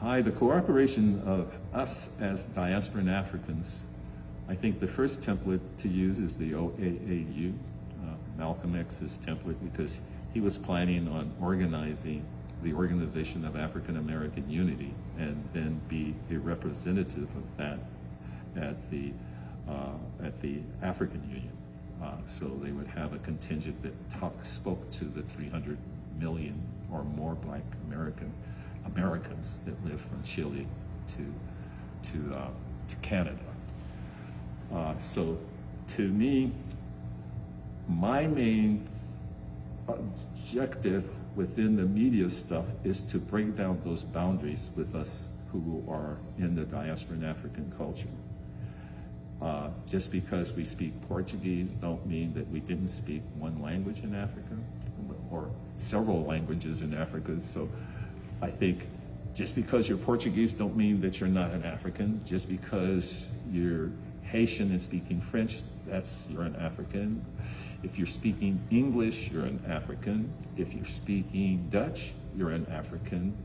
Hi, the cooperation of us as diasporan Africans, I think the first template to use is the OAAU, Malcolm X's template, because he was planning on organizing the Organization of African American Unity and then be a representative of that at the African Union. So they would have a contingent that spoke to the 300 million or more Black Americans that live from Chile to Canada. So to me, my main objective within the media stuff is to break down those boundaries with us who are in the diasporan African culture. Just because we speak Portuguese don't mean that we didn't speak one language in Africa or several languages in Africa. So I think just because you're Portuguese don't mean that you're not an African. Just because you're Haitian and speaking French, you're an African. If you're speaking English, you're an African. If you're speaking Dutch, you're an African.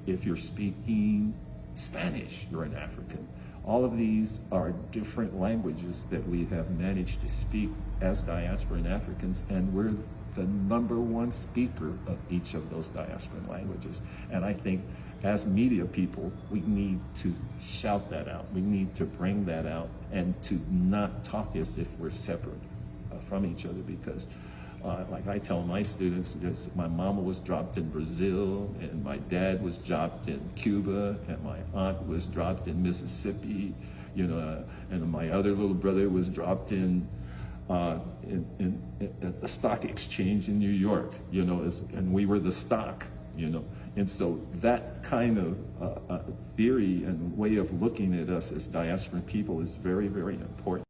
If you're speaking Spanish, you're an African. All of these are different languages that we have managed to speak as diasporan Africans, and we're the #1 speaker of each of those diasporan languages. And I think as media people, we need to shout that out. We need to bring that out and to not talk as if we're separate from each other, because like I tell my students, my mama was dropped in Brazil, and my dad was dropped in Cuba, and my aunt was dropped in Mississippi, and my other little brother was dropped in at the stock exchange in New York, and we were the stock, And so that kind of theory and way of looking at us as diasporan people is very, very important.